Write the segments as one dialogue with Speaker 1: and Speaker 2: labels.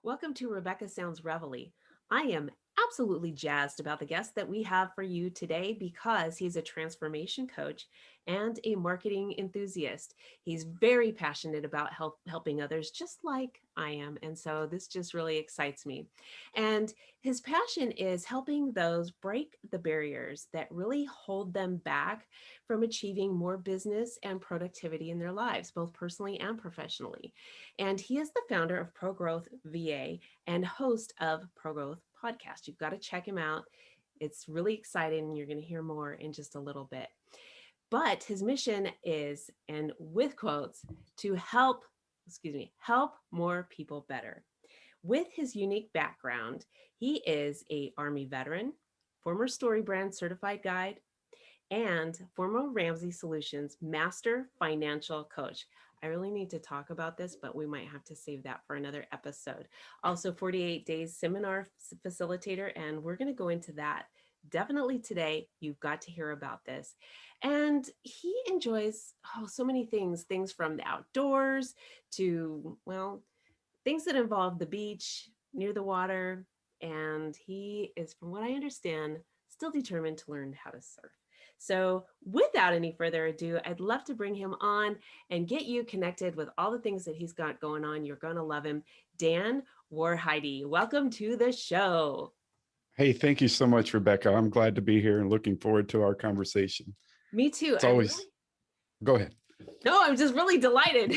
Speaker 1: Welcome to Rebecca Sounds Reveille. I am absolutely jazzed about the guest that we have for you today because he's a transformation coach and a marketing enthusiast. He's very passionate about helping others, just like I am. And so this just really excites me. And his passion is helping those break the barriers that really hold them back from achieving more business and productivity in their lives, both personally and professionally. And he is the founder of ProGrowthVA and host of ProGrowth Podcast. You've got to check him out. It's really exciting, and you're going to hear more in just a little bit. But his mission is, and with quotes, to help more people better. With his unique background, he is a Army veteran, former StoryBrand Certified guide, and former Ramsey Solutions Master Financial Coach. I really need to talk about this, but we might have to save that for another episode. Also, 48 Days Seminar Facilitator, and we're going to go into that. Definitely today, you've got to hear about this. And he enjoys so many things from the outdoors to, well, things that involve the beach, near the water. And he is, from what I understand, still determined to learn how to surf. So without any further ado, I'd love to bring him on and get you connected with all the things that he's got going on. You're going to love him. Dan Woerheide, welcome to the show.
Speaker 2: Hey, thank you so much, Rebecca. I'm glad to be here and looking forward to our conversation.
Speaker 1: Me too.
Speaker 2: It's always, go ahead.
Speaker 1: No, I'm just really delighted.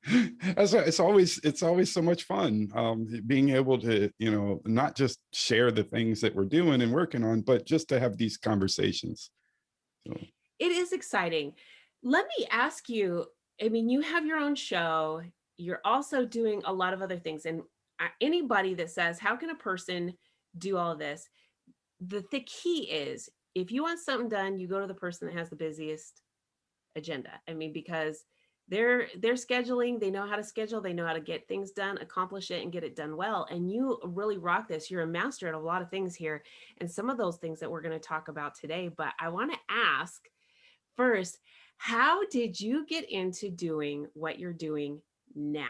Speaker 2: It's always so much fun being able to, not just share the things that we're doing and working on, but just to have these conversations. So.
Speaker 1: It is exciting. Let me ask you, I mean, you have your own show. You're also doing a lot of other things. And anybody that says, how can a person do all of this? The key is, if you want something done, you go to the person that has the busiest agenda. I mean, because they're scheduling, they know how to schedule, they know how to get things done, accomplish it, and get it done well. And you really rock this. You're a master at a lot of things here, and some of those things that we're going to talk about today. But I want to ask first, how did you get into doing what you're doing now?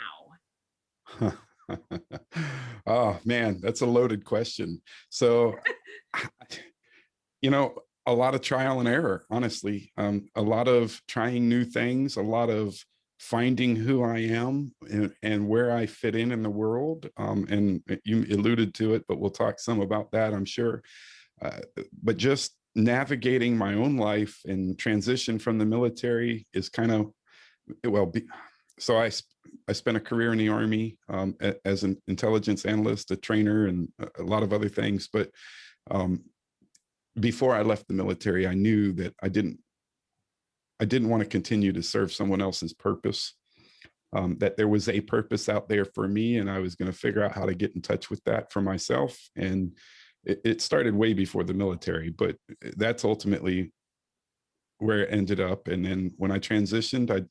Speaker 2: Oh man, that's a loaded question. So, a lot of trial and error, honestly, a lot of trying new things, a lot of finding who I am and where I fit in the world. And you alluded to it, but we'll talk some about that, I'm sure. But just navigating my own life and transition from the military is kind of, so I spent a career in the Army as an intelligence analyst, a trainer, and a lot of other things. But before I left the military, I knew that I didn't want to continue to serve someone else's purpose, that there was a purpose out there for me, and I was going to figure out how to get in touch with that for myself. And it started way before the military, but that's ultimately where it ended up. And then when I transitioned,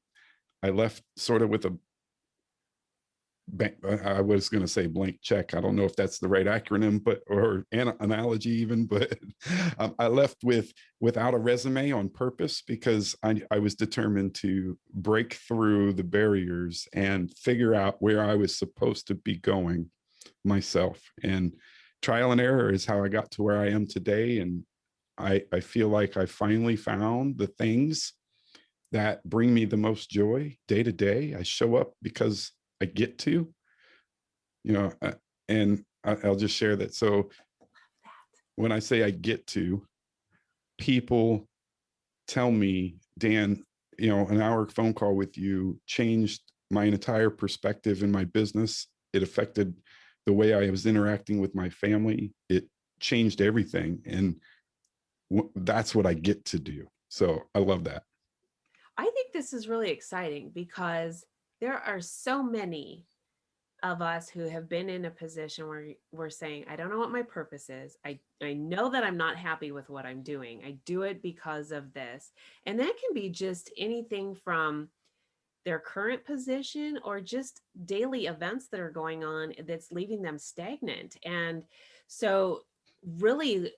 Speaker 2: I left sort of with I was going to say blank check. I don't know if that's the right acronym, or an analogy even, but I left without a resume on purpose because I was determined to break through the barriers and figure out where I was supposed to be going myself. And trial and error is how I got to where I am today. And I feel like I finally found the things that bring me the most joy day to day. I show up because I get to, and I'll just share that. So when I say I get to, people tell me, Dan, an hour phone call with you changed my entire perspective in my business. It affected the way I was interacting with my family. It changed everything. And that's what I get to do. So I love that.
Speaker 1: I think this is really exciting because there are so many of us who have been in a position where we're saying, I don't know what my purpose is. I know that I'm not happy with what I'm doing. I do it because of this. And that can be just anything from their current position or just daily events that are going on that's leaving them stagnant. And so really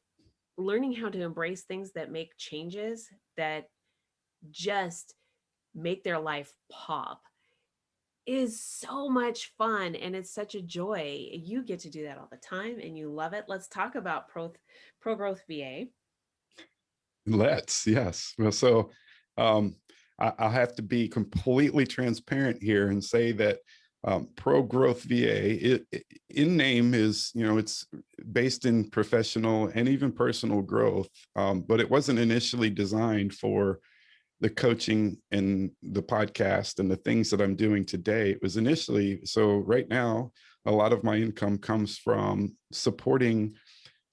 Speaker 1: learning how to embrace things that make changes that just make their life pop is so much fun and it's such a joy. You get to do that all the time and you love it. Let's talk about ProGrowth VA.
Speaker 2: Yes. Well, so um, I'll have to be completely transparent here and say that ProGrowthVA, in name is, it's based in professional and even personal growth, but it wasn't initially designed for the coaching and the podcast and the things that I'm doing today. It was initially, so right now, a lot of my income comes from supporting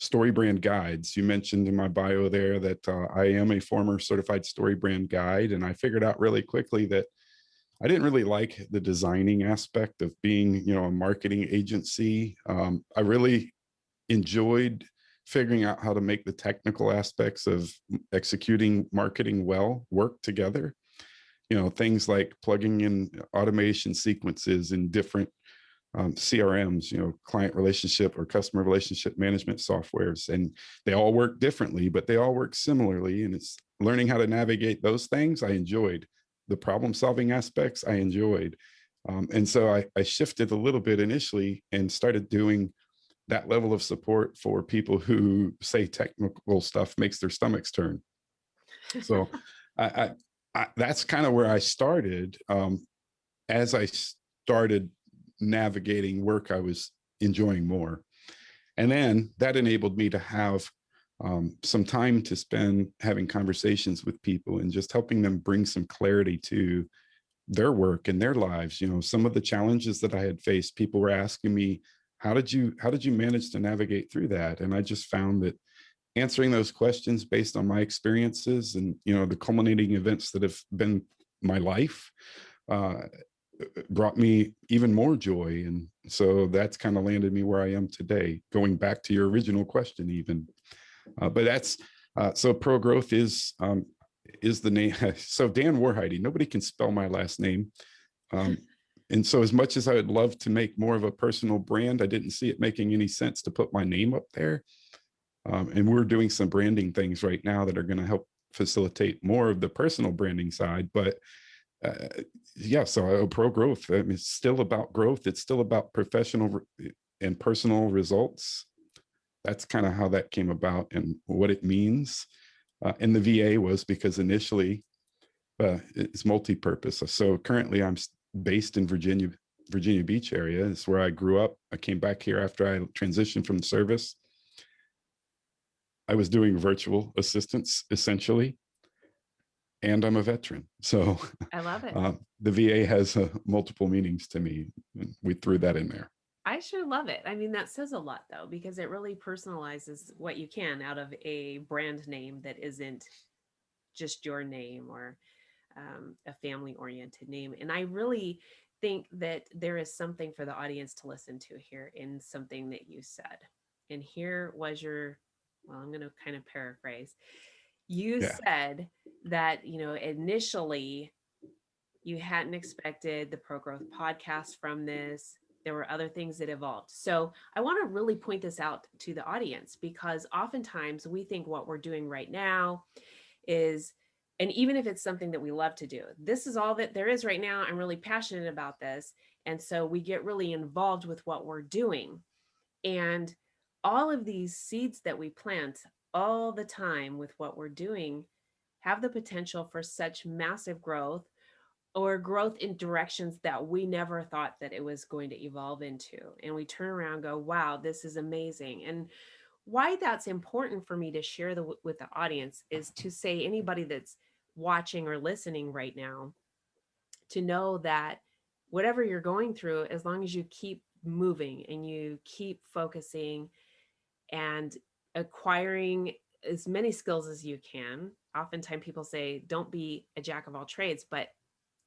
Speaker 2: StoryBrand guides. You mentioned in my bio there that I am a former certified StoryBrand guide, and I figured out really quickly that I didn't really like the designing aspect of being, a marketing agency. I really enjoyed figuring out how to make the technical aspects of executing marketing well work together. Things like plugging in automation sequences in different CRMs, client relationship or customer relationship management softwares, and they all work differently, but they all work similarly. And it's learning how to navigate those things I enjoyed. The problem solving aspects I enjoyed. And so I shifted a little bit initially and started doing that level of support for people who say technical stuff makes their stomachs turn. So that's kind of where I started. As I started navigating work I was enjoying more. And then that enabled me to have some time to spend having conversations with people and just helping them bring some clarity to their work and their lives. Some of the challenges that I had faced, people were asking me, how did you manage to navigate through that? And I just found that answering those questions based on my experiences and, the culminating events that have been my life, brought me even more joy. And so that's kind of landed me where I am today, going back to your original question even. But that's, so ProGrowth is the name. So Dan Woerheide, nobody can spell my last name. And so as much as I would love to make more of a personal brand, I didn't see it making any sense to put my name up there. And we're doing some branding things right now that are going to help facilitate more of the personal branding side. But yeah, so ProGrowth, I mean, it's still about growth. It's still about professional and personal results. That's kind of how that came about and what it means. And the VA was because initially it's multi-purpose. So currently I'm based in Virginia Beach area. It's where I grew up. I came back here after I transitioned from the service. I was doing virtual assistance essentially, and I'm a veteran. So
Speaker 1: I love it.
Speaker 2: The VA has multiple meanings to me. We threw that in there.
Speaker 1: I sure love it. I mean, that says a lot though, because it really personalizes what you can out of a brand name that isn't just your name or a family oriented name. And I really think that there is something for the audience to listen to here in something that you said. And here was well, I'm going to kind of paraphrase. You
Speaker 2: Yeah.
Speaker 1: said that, initially you hadn't expected the ProGrowth podcast from this. There were other things that evolved. So I want to really point this out to the audience because oftentimes we think what we're doing right now is, and even if it's something that we love to do, this is all that there is right now. I'm really passionate about this. And so we get really involved with what we're doing. And all of these seeds that we plant all the time with what we're doing have the potential for such massive growth or growth in directions that we never thought that it was going to evolve into. And we turn around and go, wow, this is amazing. And why that's important for me to share with the audience is to say anybody that's watching or listening right now to know that whatever you're going through, as long as you keep moving and you keep focusing and acquiring as many skills as you can. Oftentimes people say, don't be a jack of all trades, but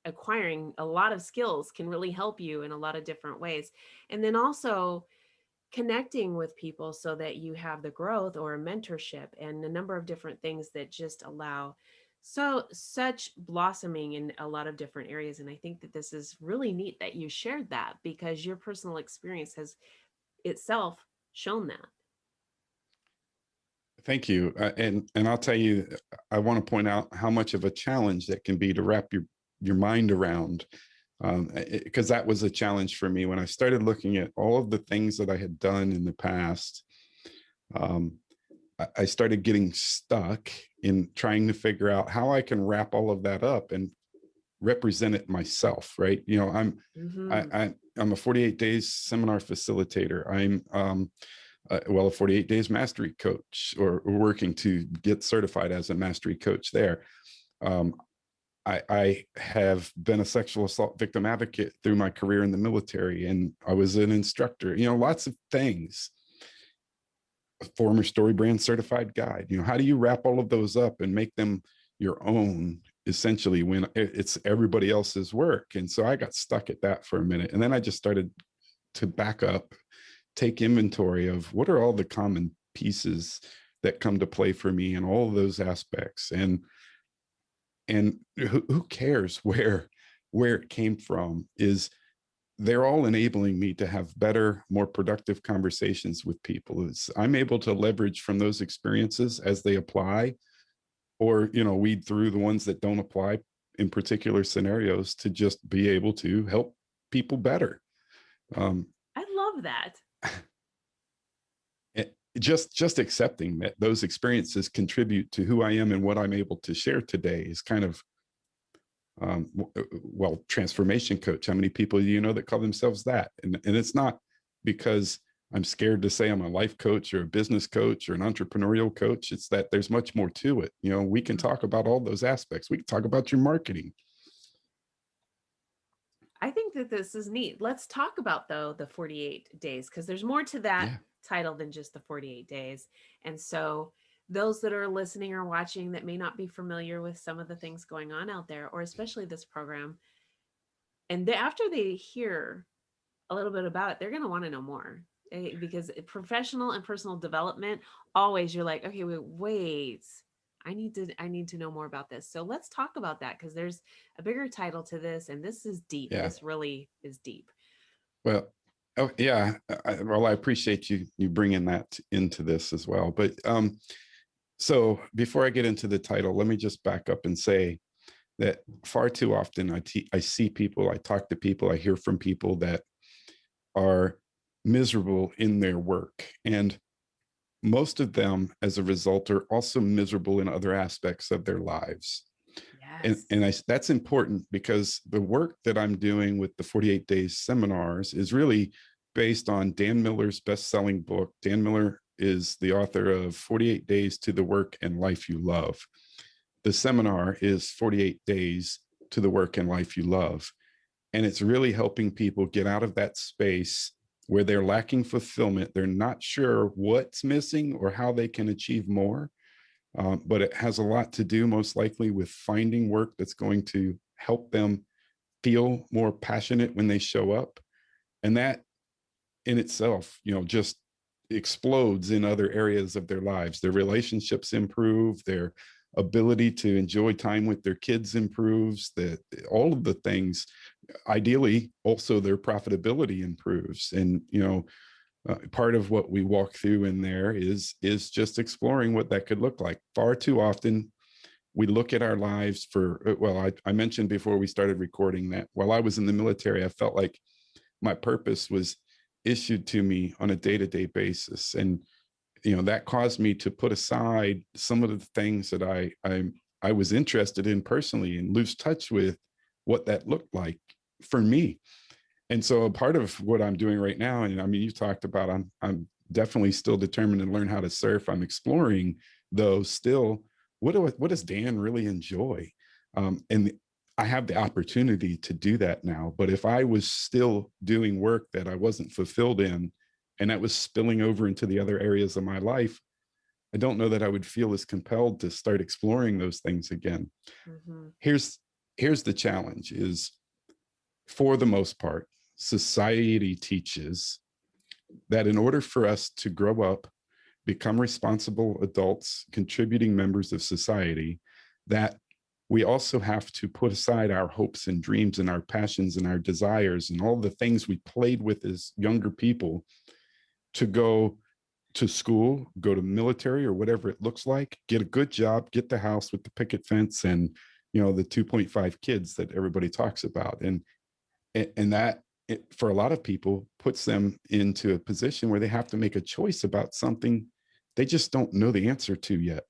Speaker 1: acquiring a lot of skills can really help you in a lot of different ways. And then also connecting with people so that you have the growth or a mentorship and a number of different things that just allow such blossoming in a lot of different areas. And I think that this is really neat that you shared that because your personal experience has itself shown that.
Speaker 2: Thank you. And I'll tell you, I want to point out how much of a challenge that can be to wrap your mind around because that was a challenge for me when I started looking at all of the things that I had done in the past. I started getting stuck in trying to figure out how I can wrap all of that up and represent it myself, right? You know, I'm a 48 days seminar facilitator. I'm a 48 days mastery coach, or working to get certified as a mastery coach there. I have been a sexual assault victim advocate through my career in the military, and I was an instructor, you know, lots of things. A former StoryBrand certified guide. You know, how do you wrap all of those up and make them your own, essentially, when it's everybody else's work? And so I got stuck at that for a minute. And then I just started to back up, take inventory of what are all the common pieces that come to play for me in all of those aspects. And who cares where it came from? Is they're all enabling me to have better, more productive conversations with people. I'm able to leverage from those experiences as they apply, or, you know, weed through the ones that don't apply in particular scenarios to just be able to help people better.
Speaker 1: I love that.
Speaker 2: Just accepting that those experiences contribute to who I am and what I'm able to share today is kind of, transformation coach. How many people do you know that call themselves that? And it's not because I'm scared to say I'm a life coach or a business coach or an entrepreneurial coach. It's that there's much more to it. You know, we can talk about all those aspects. We can talk about your marketing.
Speaker 1: I think that this is neat. Let's talk about, though, the 48 days, because there's more to that title than just the 48 days. And so those that are listening or watching that may not be familiar with some of the things going on out there, or especially this program, and after they hear a little bit about it, they're going to want to know more, because professional and personal development, always you're like, okay, wait, I need to know more about this. So let's talk about that, because there's a bigger title to this, and this is deep.
Speaker 2: Yeah.
Speaker 1: This really is deep.
Speaker 2: Well, I appreciate you bringing that into this as well. But so before I get into the title, let me just back up and say that far too often I see people, I talk to people, I hear from people that are miserable in their work. And most of them, as a result, are also miserable in other aspects of their lives. Yes. And that's important, because the work that I'm doing with the 48 Days seminars is really based on Dan Miller's best-selling book. Dan Miller is the author of 48 Days to the Work and Life You Love. The seminar is 48 Days to the Work and Life You Love. And it's really helping people get out of that space where they're lacking fulfillment. They're not sure what's missing or how they can achieve more. But it has a lot to do, most likely, with finding work that's going to help them feel more passionate when they show up. And that in itself, you know, just explodes in other areas of their lives. Their relationships improve, their ability to enjoy time with their kids improves, all of the things. Ideally, also their profitability improves. And, you know, part of what we walk through in there is just exploring what that could look like. Far too often, we look at our lives I mentioned before we started recording that while I was in the military, I felt like my purpose was issued to me on a day-to-day basis. And, you know, that caused me to put aside some of the things that I was interested in personally and lose touch with what that looked like for me. And so a part of what I'm doing right now, and I mean, you talked about, I'm definitely still determined to learn how to surf. I'm exploring those still. What does Dan really enjoy? And I have the opportunity to do that now. But if I was still doing work that I wasn't fulfilled in, and that was spilling over into the other areas of my life, I don't know that I would feel as compelled to start exploring those things again. Mm-hmm. Here's the challenge is, for the most part, society teaches that in order for us to grow up, become responsible adults, contributing members of society, that we also have to put aside our hopes and dreams and our passions and our desires and all the things we played with as younger people to go to school, go to military or whatever it looks like, get a good job, get the house with the picket fence and, you know, the 2.5 kids that everybody talks about. And And that, for a lot of people, puts them into a position where they have to make a choice about something they just don't know the answer to yet.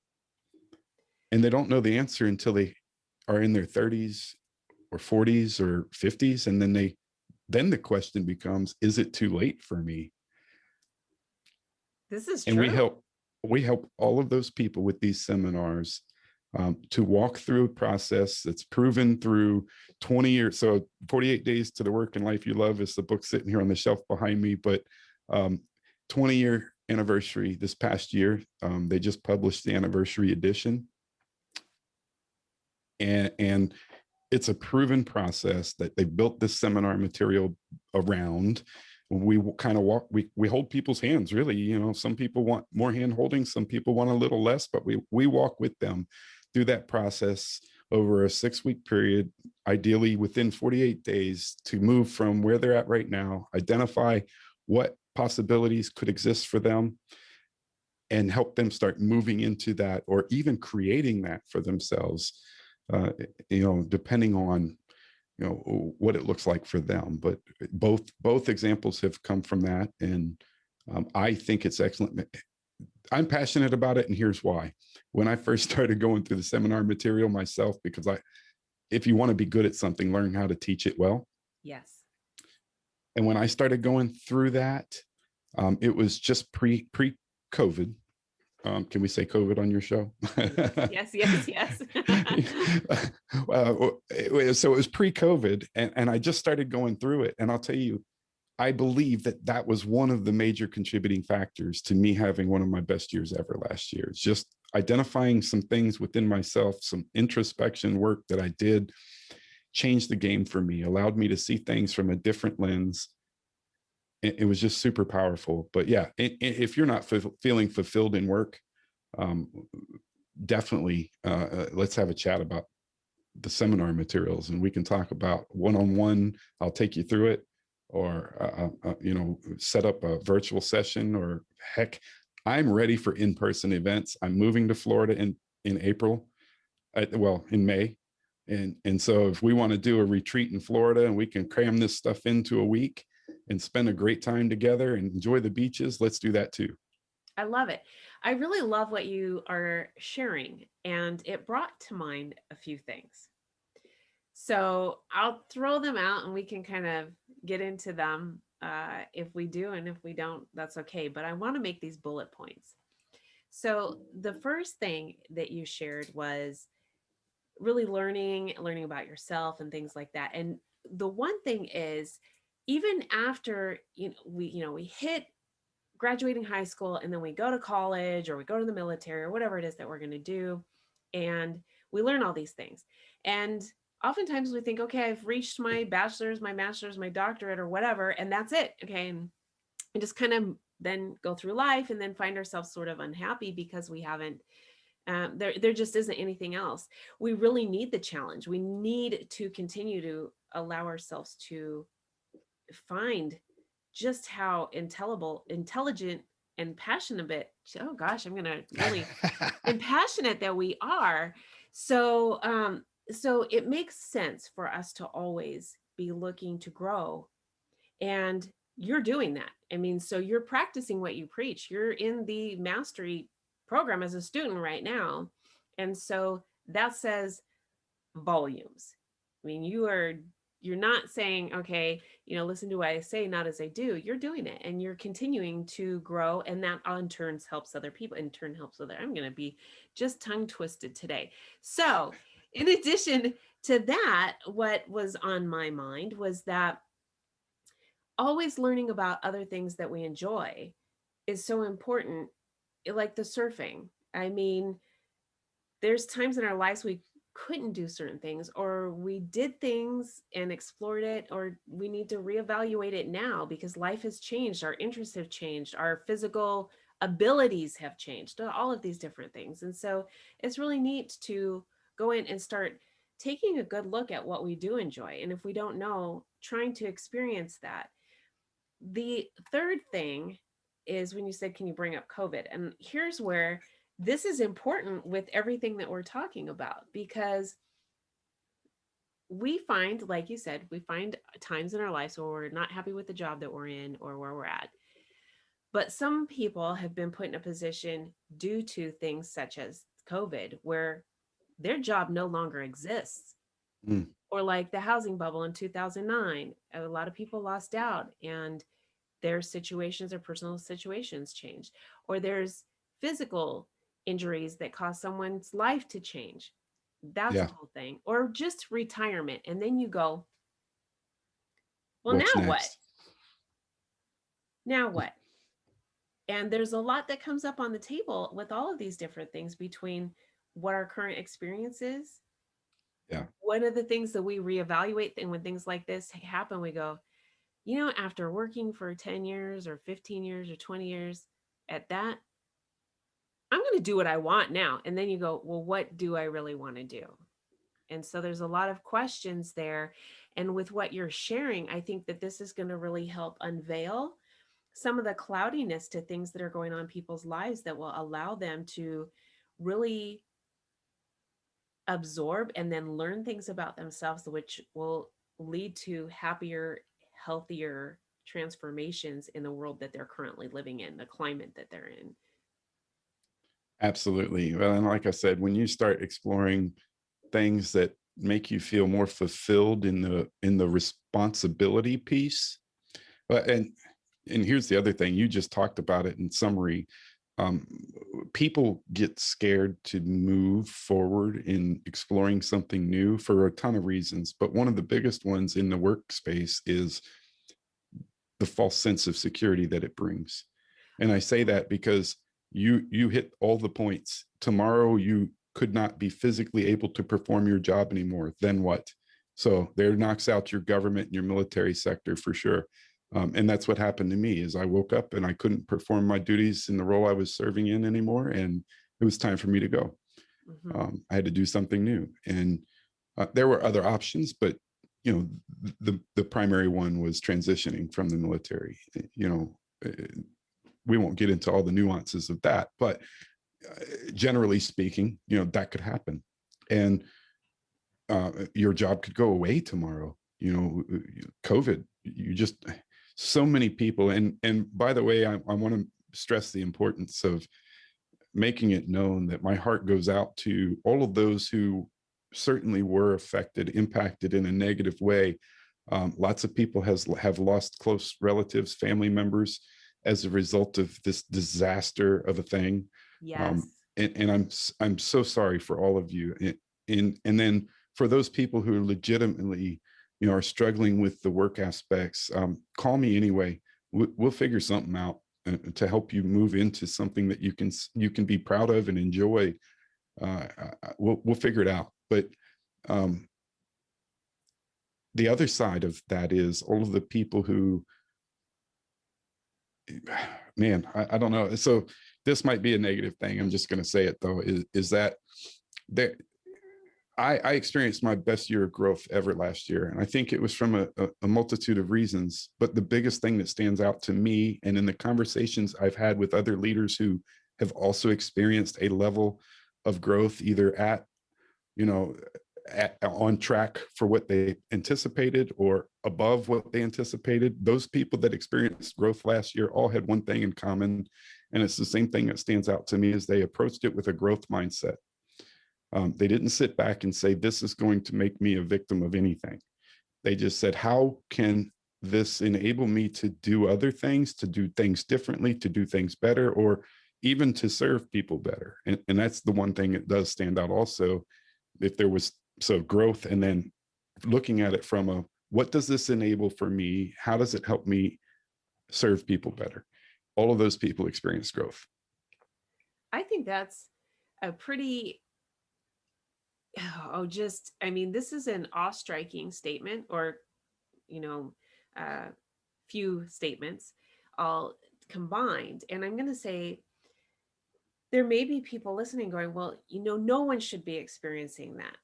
Speaker 2: And they don't know the answer until they are in their 30s or 40s or 50s. And then the question becomes, is it too late for me?
Speaker 1: This is
Speaker 2: And
Speaker 1: true.
Speaker 2: we help all of those people with these seminars to walk through a process that's proven through 20 years. So 48 Days to the Work and Life You Love is the book sitting here on the shelf behind me, but 20-year anniversary this past year. They just published the anniversary edition. And it's a proven process that they built this seminar material around. We kind of we hold people's hands, really. You know, some people want more hand holding, some people want a little less, but we walk with them through that process over a 6-week period, ideally within 48 days, to move from where they're at right now, identify what possibilities could exist for them, and help them start moving into that, or even creating that for themselves, depending on what it looks like for them. But both examples have come from that, and I think it's excellent. I'm passionate about it, and here's why. When I first started going through the seminar material myself, because if you want to be good at something, learn how to teach it well.
Speaker 1: Yes.
Speaker 2: And when I started going through that, it was just pre-COVID. Can we say COVID on your show?
Speaker 1: Yes, yes, yes.
Speaker 2: So it was pre-COVID, and I just started going through it. And I'll tell you, I believe that was one of the major contributing factors to me having one of my best years ever last year. It's just identifying some things within myself, some introspection work that I did, changed the game for me, allowed me to see things from a different lens. It was just super powerful. But yeah, if you're not feeling fulfilled in work, definitely let's have a chat about the seminar materials, and we can talk about one-on-one. I'll take you through it, or set up a virtual session, or heck, I'm ready for in-person events. I'm moving to Florida in April, in May. And so if we want to do a retreat in Florida and we can cram this stuff into a week and spend a great time together and enjoy the beaches, let's do that too.
Speaker 1: I love it. I really love what you are sharing, and it brought to mind a few things. So I'll throw them out and we can kind of get into them if we do, and if we don't, that's okay. But I want to make these bullet points. So the first thing that you shared was really learning about yourself and things like that. And the one thing is, even after we hit graduating high school, and then we go to college or we go to the military or whatever it is that we're going to do, and we learn all these things. And oftentimes we think, okay, I've reached my bachelor's, my master's, my doctorate, or whatever, and that's it. Okay. And just kind of then go through life and then find ourselves sort of unhappy because we haven't there just isn't anything else. We really need the challenge. We need to continue to allow ourselves to find just how intelligent and passionate, oh gosh, I'm gonna really and passionate that we are. So it makes sense for us to always be looking to grow, and you're doing that. I mean, so you're practicing what you preach. You're in the mastery program as a student right now, and so that says volumes. I mean, you're not saying, okay, listen to what I say, not as I do. You're doing it, and you're continuing to grow, and that in turn helps other people, in turn helps other. I'm going to be just tongue twisted today. So in addition to that, what was on my mind was that always learning about other things that we enjoy is so important, like the surfing. I mean, there's times in our lives we couldn't do certain things, or we did things and explored it, or we need to reevaluate it now because life has changed, our interests have changed, our physical abilities have changed, all of these different things. And so it's really neat to go in and start taking a good look at what we do enjoy, and if we don't know, trying to experience that. The third thing is when you said, can you bring up COVID? And here's where this is important with everything that we're talking about, because we find, like you said, we find times in our lives where we're not happy with the job that we're in or where we're at. But some people have been put in a position due to things such as COVID where their job no longer exists.
Speaker 2: Mm,
Speaker 1: Or like the housing bubble in 2009, a lot of people lost out and their situations or personal situations changed. Or there's physical injuries that cause someone's life to change. That's a
Speaker 2: yeah.
Speaker 1: whole thing. Or just retirement. And then you go, well,
Speaker 2: What's
Speaker 1: now what?
Speaker 2: next?
Speaker 1: Now what? And there's a lot that comes up on the table with all of these different things between what our current experience is.
Speaker 2: Yeah.
Speaker 1: One of the things that we reevaluate, and when things like this happen, we go, after working for 10 years or 15 years or 20 years at that, I'm going to do what I want now. And then you go, well, what do I really want to do? And so there's a lot of questions there. And with what you're sharing, I think that this is going to really help unveil some of the cloudiness to things that are going on in people's lives that will allow them to really absorb and then learn things about themselves, which will lead to happier, healthier transformations in the world that they're currently living in, the climate that they're in.
Speaker 2: Absolutely. Well, and like I said, when you start exploring things that make you feel more fulfilled in the responsibility piece, but and here's the other thing, you just talked about it in summary. Um, People get scared to move forward in exploring something new for a ton of reasons, but one of the biggest ones in the workspace is the false sense of security that it brings. And I say that because you hit all the points. Tomorrow you could not be physically able to perform your job anymore. Then what? So there knocks out your government and your military sector for sure. And that's what happened to me is I woke up and I couldn't perform my duties in the role I was serving in anymore. And it was time for me to go.
Speaker 1: Mm-hmm.
Speaker 2: I had to do something new. And there were other options, but the primary one was transitioning from the military. We won't get into all the nuances of that, but generally speaking, that could happen, and your job could go away tomorrow. COVID. You just so many people, and by the way, I want to stress the importance of making it known that my heart goes out to all of those who certainly were affected, impacted in a negative way. Lots of people have lost close relatives, family members as a result of this disaster of a thing.
Speaker 1: Yes.
Speaker 2: And I'm so sorry for all of you. And then for those people who legitimately, are struggling with the work aspects, call me anyway. We'll figure something out to help you move into something that you can be proud of and enjoy. We'll figure it out. But the other side of that is all of the people who, man, I don't know. So this might be a negative thing. I'm just going to say it though, is that there, I experienced my best year of growth ever last year. And I think it was from a multitude of reasons, but the biggest thing that stands out to me and in the conversations I've had with other leaders who have also experienced a level of growth, either on track for what they anticipated or above what they anticipated. Those people that experienced growth last year all had one thing in common. And it's the same thing that stands out to me is they approached it with a growth mindset. They didn't sit back and say, this is going to make me a victim of anything. They just said, how can this enable me to do other things, to do things differently, to do things better, or even to serve people better? And that's the one thing that does stand out also. If there was growth, and then looking at it from what does this enable for me? How does it help me serve people better? All of those people experience growth.
Speaker 1: I think that's a pretty, this is an awe-striking statement, or, you know, uh, few statements all combined. And I'm going to say, there may be people listening going, well, no one should be experiencing that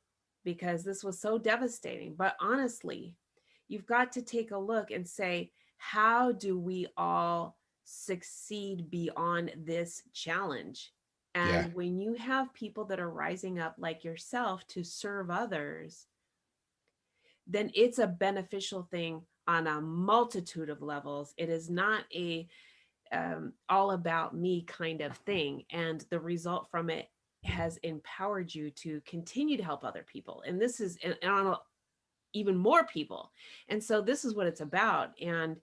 Speaker 1: because this was so devastating. But honestly, you've got to take a look and say, how do we all succeed beyond this challenge?
Speaker 2: Yeah.
Speaker 1: And when you have people that are rising up like yourself to serve others, then it's a beneficial thing on a multitude of levels. It is not a all about me kind of thing. And the result from it has empowered you to continue to help other people. And this is and on even more people. And so this is what it's about. And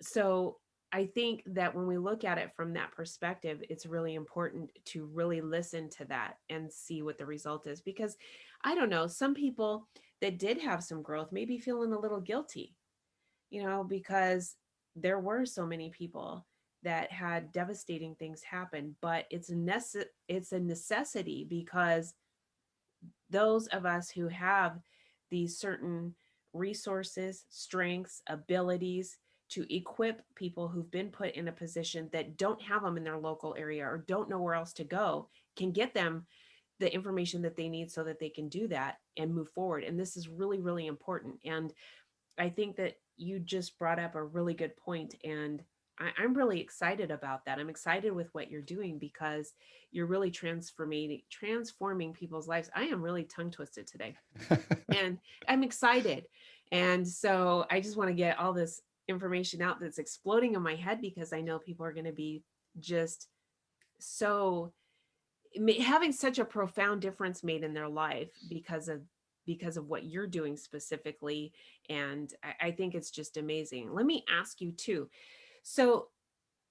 Speaker 1: so I think that when we look at it from that perspective, it's really important to really listen to that and see what the result is. Because I don't know, some people that did have some growth may be feeling a little guilty, because there were so many people that had devastating things happen, but it's a necessity, because those of us who have these certain resources, strengths, abilities to equip people who've been put in a position that don't have them in their local area or don't know where else to go, can get them the information that they need so that they can do that and move forward. And this is really, really important. And I think that you just brought up a really good point, and I'm really excited about that. I'm excited with what you're doing because you're really transforming people's lives. I am really tongue twisted today, and I'm excited. And so I just want to get all this information out that's exploding in my head, because I know people are going to be just so having such a profound difference made in their life because of what you're doing specifically. And I think it's just amazing. Let me ask you too. So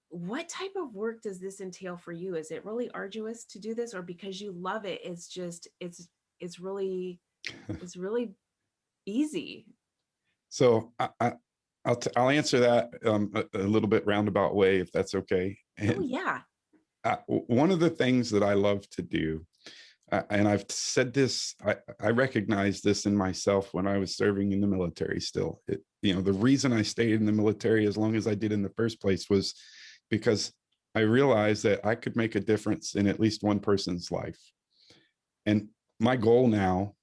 Speaker 1: what type of work does this entail for you? Is it really arduous to do this, or because you love it, it's really easy?
Speaker 2: So I'll answer that a little bit roundabout way, if that's okay.
Speaker 1: Oh
Speaker 2: And
Speaker 1: yeah.
Speaker 2: one of the things that I love to do, and I've said this, I recognize this in myself when I was serving in the military still. The reason I stayed in the military as long as I did in the first place was because I realized that I could make a difference in at least one person's life. And my goal now,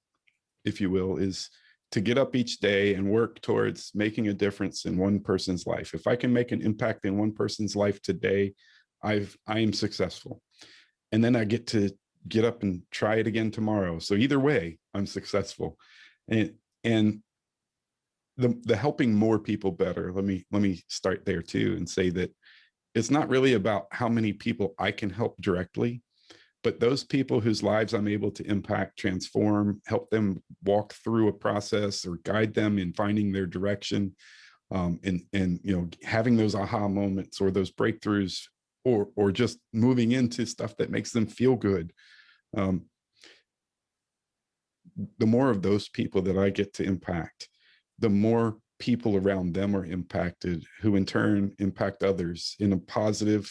Speaker 2: if you will, is to get up each day and work towards making a difference in one person's life. If I can make an impact in one person's life today, I am successful. And then I get to get up and try it again tomorrow. So either way, I'm successful. And the helping more people better, let me start there too and say that it's not really about how many people I can help directly, but those people whose lives I'm able to impact, transform, help them walk through a process or guide them in finding their direction, and having those aha moments or those breakthroughs, or just moving into stuff that makes them feel good. The more of those people that I get to impact, the more people around them are impacted, who in turn impact others in a positive,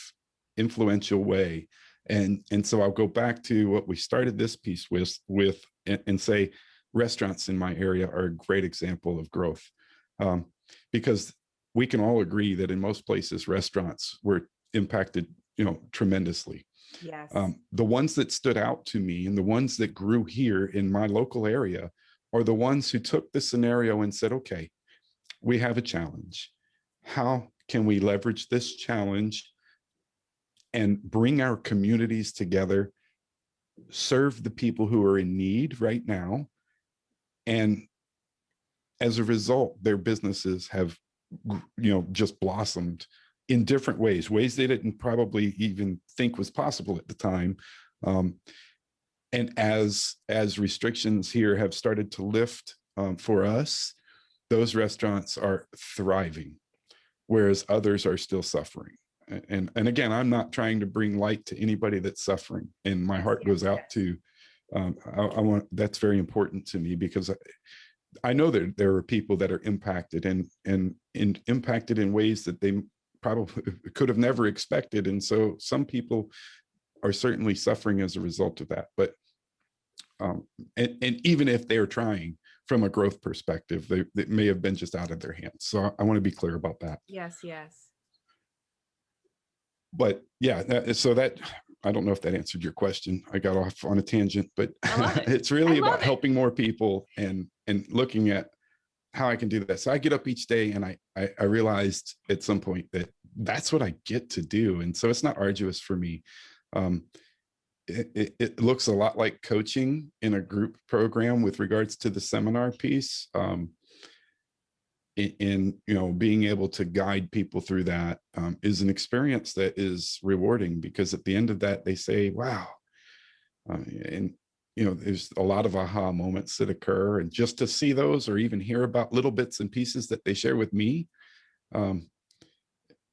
Speaker 2: influential way. And so I'll go back to what we started this piece with and say restaurants in my area are a great example of growth, because we can all agree that in most places restaurants were impacted tremendously.
Speaker 1: Yes.
Speaker 2: The ones that stood out to me and the ones that grew here in my local area are the ones who took the scenario and said, okay, we have a challenge. How can we leverage this challenge and bring our communities together, serve the people who are in need right now? And as a result, their businesses have, just blossomed in different ways they didn't probably even think was possible at the time. And as restrictions here have started to lift for us, those restaurants are thriving, whereas others are still suffering. And again, I'm not trying to bring light to anybody that's suffering, and my heart goes out to. I want, that's very important to me, because I know that there are people that are impacted and impacted in ways that they probably could have never expected. And so some people are certainly suffering as a result of that. But and even if they're trying from a growth perspective, they may have been just out of their hands. So I want to be clear about that.
Speaker 1: Yes.
Speaker 2: But yeah, so that, I don't know if that answered your question. I got off on a tangent, but
Speaker 1: I love it.
Speaker 2: it's really
Speaker 1: I love
Speaker 2: about
Speaker 1: it.
Speaker 2: helping more people and looking at how I can do that. So I get up each day and I realized at some point that that's what I get to do. And so it's not arduous for me. It looks a lot like coaching in a group program with regards to the seminar piece. in being able to guide people through that is an experience that is rewarding, because at the end of that they say, wow. And there's a lot of aha moments that occur, and just to see those, or even hear about little bits and pieces that they share with me,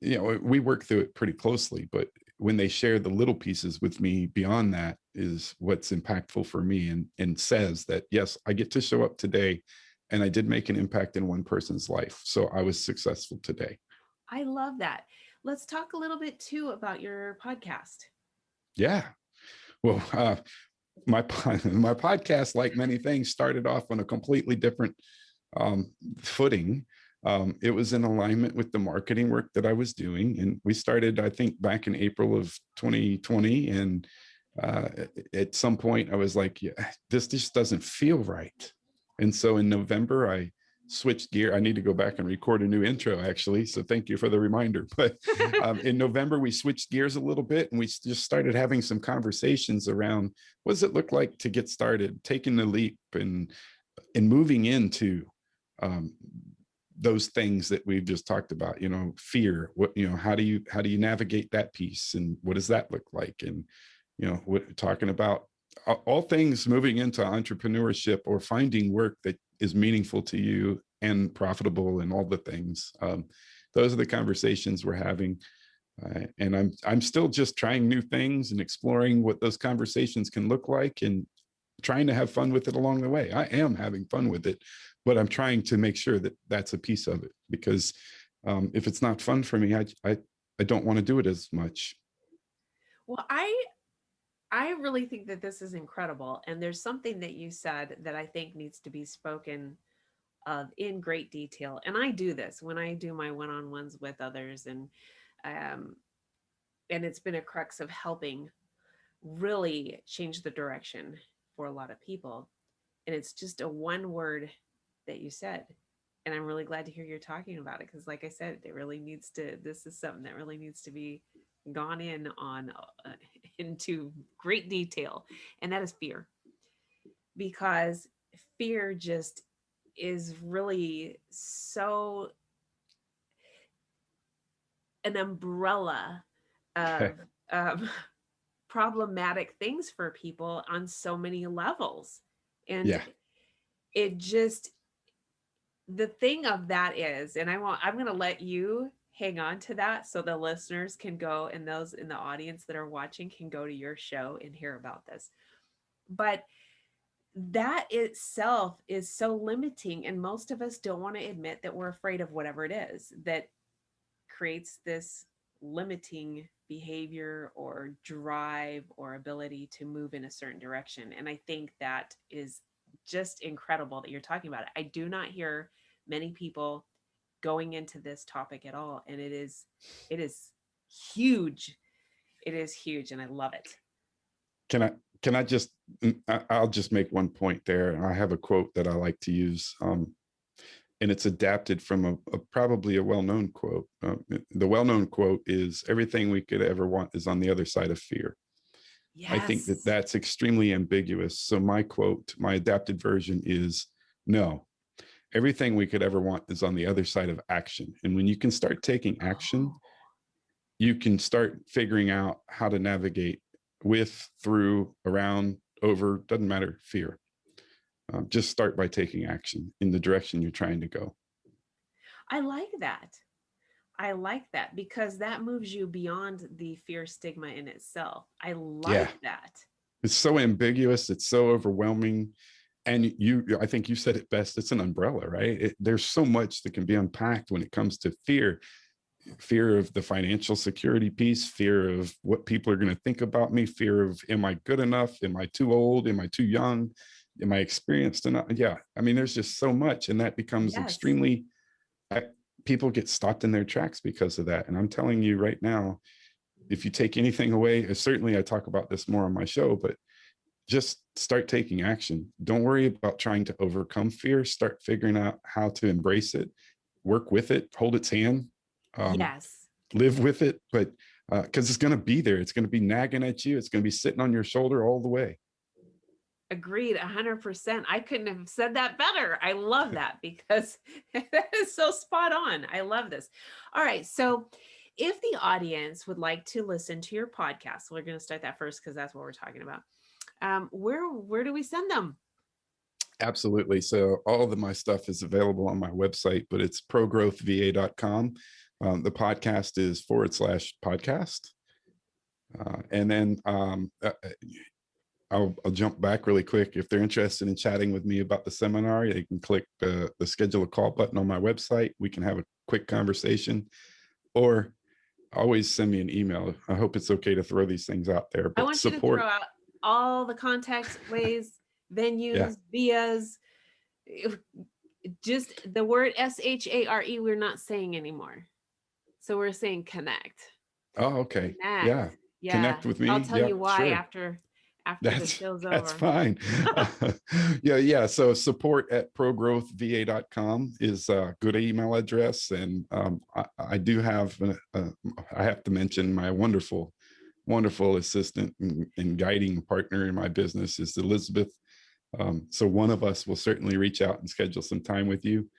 Speaker 2: we work through it pretty closely, but when they share the little pieces with me beyond that is what's impactful for me, and says that, yes, I get to show up today and I did make an impact in one person's life. So I was successful today.
Speaker 1: I love that. Let's talk a little bit too about your podcast.
Speaker 2: Yeah. Well, my podcast, like many things, started off on a completely different footing. It was in alignment with the marketing work that I was doing. And we started, I think, back in April of 2020. And at some point I was like, yeah, this just doesn't feel right. And so in November, I switched gear. I need to go back and record a new intro, actually. So thank you for the reminder. But in November, we switched gears a little bit, and we just started having some conversations around, what does it look like to get started, taking the leap, and moving into those things that we've just talked about, fear, how do you navigate that piece, and what does that look like? And, talking about all things moving into entrepreneurship, or finding work that is meaningful to you and profitable, and all the things. Those are the conversations we're having. And I'm still just trying new things and exploring what those conversations can look like, and trying to have fun with it along the way. I am having fun with it, but I'm trying to make sure that that's a piece of it, because if it's not fun for me, I don't want to do it as much.
Speaker 1: Well, I really think that this is incredible. And there's something that you said that I think needs to be spoken of in great detail. And I do this when I do my one-on-ones with others, and it's been a crux of helping really change the direction for a lot of people. And it's just a one word that you said. And I'm really glad to hear you're talking about it, because like I said, this is something that really needs to be gone in on into great detail. And that is fear. Because fear just is really so an umbrella of problematic things for people on so many levels. And
Speaker 2: Yeah.
Speaker 1: it just, the thing of that is, and I'm going to let you hang on to that so the listeners can go, and those in the audience that are watching can go to your show and hear about this. But that itself is so limiting. And most of us don't want to admit that we're afraid of whatever it is that creates this limiting behavior or drive or ability to move in a certain direction. And I think that is just incredible that you're talking about it. I do not hear many people going into this topic at all. And it is huge. It is huge. And I love it.
Speaker 2: Can I just, I'll just make one point there. I have a quote that I like to use, and it's adapted from probably a well-known quote. The well-known quote is, everything we could ever want is on the other side of fear.
Speaker 1: Yes.
Speaker 2: I think that that's extremely ambiguous. So my quote, my adapted version is, no, everything we could ever want is on the other side of action. And when you can start taking action, you can start figuring out how to navigate with, through, around, over, doesn't matter, fear. Just start by taking action in the direction you're trying to go.
Speaker 1: I like that. I like that, because that moves you beyond the fear stigma in itself. I like that.
Speaker 2: It's so ambiguous. It's so overwhelming. And I think you said it best. It's an umbrella, right? There's so much that can be unpacked when it comes to fear. Fear of the financial security piece, fear of what people are going to think about me, fear of, am I good enough? Am I too old? Am I too young? Am I experienced enough? Yeah. I mean, there's just so much, and that becomes extremely, people get stopped in their tracks because of that. And I'm telling you right now, if you take anything away, certainly I talk about this more on my show, but just start taking action. Don't worry about trying to overcome fear. Start figuring out how to embrace it, work with it, hold its hand. Live with it, but because it's going to be there. It's going to be nagging at you. It's going to be sitting on your shoulder all the way.
Speaker 1: Agreed, 100%. I couldn't have said that better. I love that because that is so spot on. I love this. All right. So, if the audience would like to listen to your podcast, we're going to start that first because that's what we're talking about. Where do we send them?
Speaker 2: Absolutely. So all of my stuff is available on my website, but it's ProGrowthVA.com. The podcast is /podcast. And then I'll jump back really quick. If they're interested in chatting with me about the seminar, they can click the schedule a call button on my website. We can have a quick conversation, or always send me an email. I hope it's okay to throw these things out there. But
Speaker 1: I want you to throw out all the contact ways, venues, vias, just the word SHARE we're not saying anymore. So we're saying connect.
Speaker 2: Oh, okay.
Speaker 1: Connect.
Speaker 2: Yeah. Connect with me.
Speaker 1: I'll tell you why
Speaker 2: sure.
Speaker 1: after the show's over.
Speaker 2: That's fine. Yeah. So support@ProGrowthVA.com is a good email address. And I do have, I have to mention my wonderful assistant and guiding partner in my business is Elizabeth. So one of us will certainly reach out and schedule some time with you.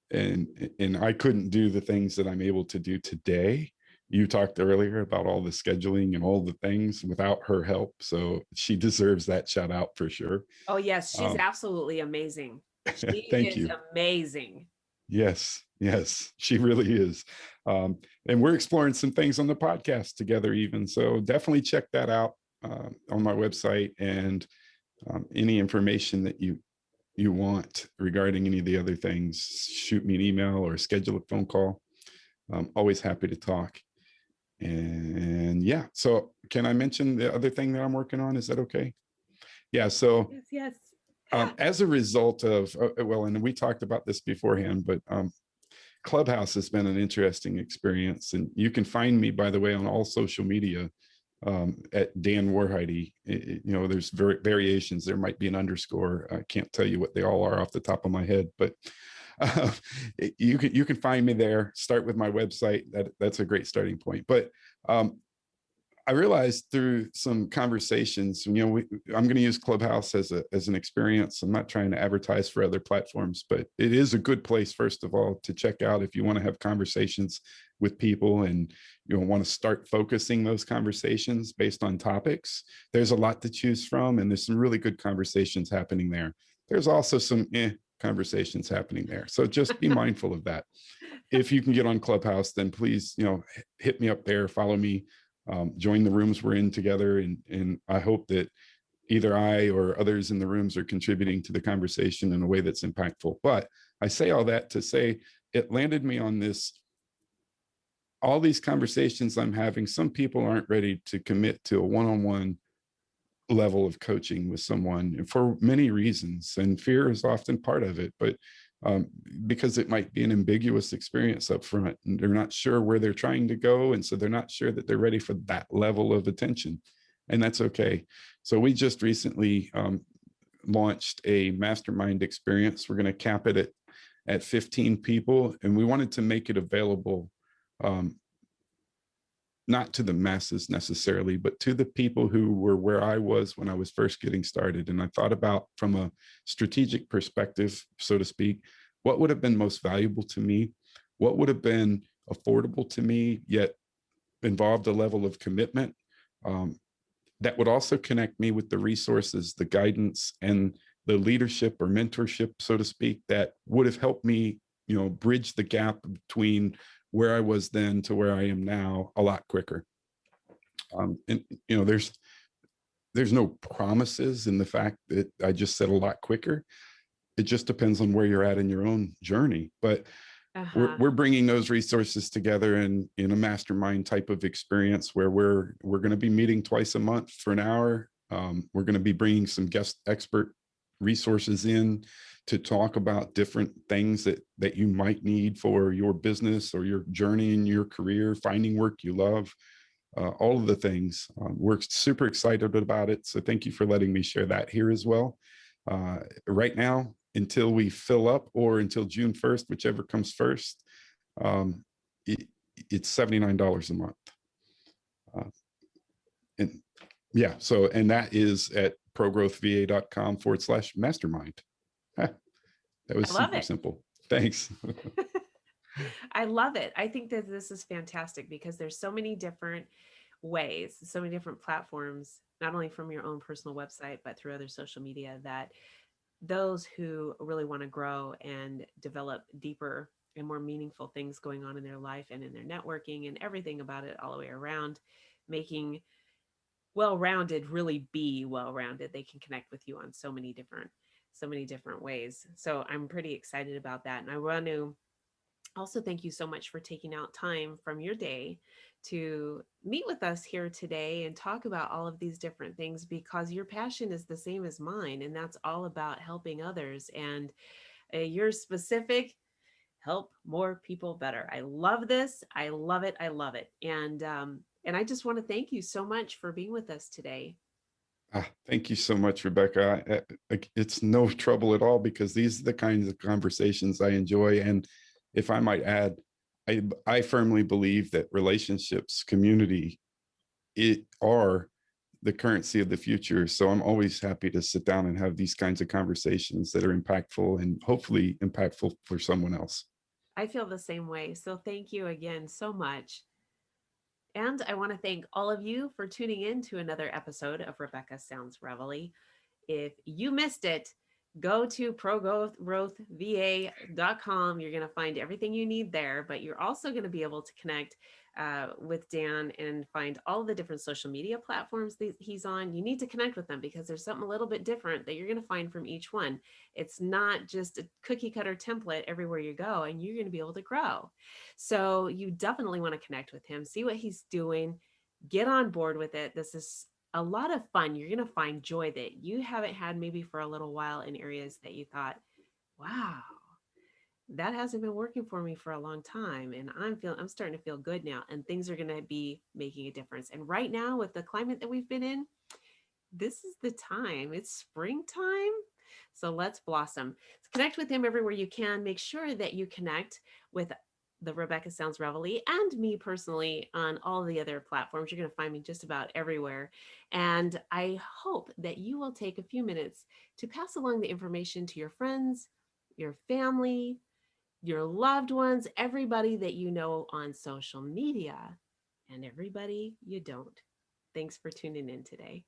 Speaker 2: And I couldn't do the things that I'm able to do today. You talked earlier about all the scheduling and all the things without her help. So she deserves that shout out for sure.
Speaker 1: Oh, yes. She's absolutely amazing. She
Speaker 2: Thank you.
Speaker 1: Amazing.
Speaker 2: Yes, she really is. And we're exploring some things on the podcast together even. So definitely check that out on my website, and any information that you want regarding any of the other things, shoot me an email or schedule a phone call. I'm always happy to talk. And yeah, so can I mention the other thing that I'm working on? Is that okay? Yeah, so
Speaker 1: yes.
Speaker 2: As a result of, well, and we talked about this beforehand, but Clubhouse has been an interesting experience. And you can find me, by the way, on all social media at Dan Woerheide. There's variations. There might be an underscore. I can't tell you what they all are off the top of my head, but you can find me there. Start with my website. That's a great starting point. But I realized through some conversations, I'm going to use Clubhouse as an experience. I'm not trying to advertise for other platforms, but it is a good place, first of all, to check out if you want to have conversations with people and want to start focusing those conversations based on topics. There's a lot to choose from, and there's some really good conversations happening there. There's also some conversations happening there. So just be mindful of that. If you can get on Clubhouse, then please, hit me up there, follow me, join the rooms we're in together. And I hope that either I or others in the rooms are contributing to the conversation in a way that's impactful. But I say all that to say it landed me on this. All these conversations I'm having, some people aren't ready to commit to a one-on-one level of coaching with someone for many reasons, and fear is often part of it, but because it might be an ambiguous experience up front, and they're not sure where they're trying to go, and so they're not sure that they're ready for that level of attention, and that's okay. So we just recently launched a mastermind experience. We're going to cap it at 15 people, and we wanted to make it available not to the masses necessarily, but to the people who were where I was when I was first getting started. And I thought about, from a strategic perspective, so to speak, what would have been most valuable to me? What would have been affordable to me, yet involved a level of commitment that would also connect me with the resources, the guidance, and the leadership or mentorship, so to speak, that would have helped me, bridge the gap between where I was then to where I am now a lot quicker. And there's no promises in the fact that I just said a lot quicker. It just depends on where you're at in your own journey. But we're bringing those resources together in a mastermind type of experience where we're going to be meeting twice a month for an hour. We're going to be bringing some guest expert resources in to talk about different things that you might need for your business or your journey in your career, finding work you love, all of the things. We're super excited about it. So thank you for letting me share that here as well. Right now, until we fill up, or until June 1st, whichever comes first, it's $79 a month. And yeah, so, and that is at ProGrowthVA.com/mastermind. That was
Speaker 1: I love
Speaker 2: super
Speaker 1: it.
Speaker 2: simple. Thanks.
Speaker 1: I love it. I think that this is fantastic because there's so many different ways, so many different platforms, not only from your own personal website, but through other social media, that those who really want to grow and develop deeper and more meaningful things going on in their life and in their networking and everything about it all the way around, making well-rounded really be well-rounded. They can connect with you on so many different ways. So I'm pretty excited about that. And I want to also thank you so much for taking out time from your day to meet with us here today and talk about all of these different things, because your passion is the same as mine, and that's all about helping others. And your specific help more people better. I love this. I love it. I love it. And I just want to thank you so much for being with us today.
Speaker 2: Thank you so much, Rebecca. It's no trouble at all, because these are the kinds of conversations I enjoy. And if I might add, I firmly believe that relationships, community, are the currency of the future. So I'm always happy to sit down and have these kinds of conversations that are impactful and hopefully impactful for someone else.
Speaker 1: I feel the same way. So thank you again so much. And I want to thank all of you for tuning in to another episode of Rebecca Sounds Reveille. If you missed it, go to ProGrowthVA.com. You're going to find everything you need there, but you're also going to be able to connect with Dan and find all the different social media platforms that he's on. You need to connect with them because there's something a little bit different that you're going to find from each one. It's not just a cookie cutter template everywhere you go, and you're going to be able to grow. So you definitely want to connect with him, see what he's doing, get on board with it. This is a lot of fun. You're going to find joy that you haven't had maybe for a little while in areas that you thought, wow, that hasn't been working for me for a long time. And I'm starting to feel good now. And things are going to be making a difference. And right now, with the climate that we've been in, this is the time. It's springtime. So let's blossom. Connect with him everywhere you can. Make sure that you connect with the Rebecca Sounds Reveille and me personally on all the other platforms. You're going to find me just about everywhere. And I hope that you will take a few minutes to pass along the information to your friends, your family, your loved ones, everybody that you know on social media, and everybody you don't. Thanks for tuning in today.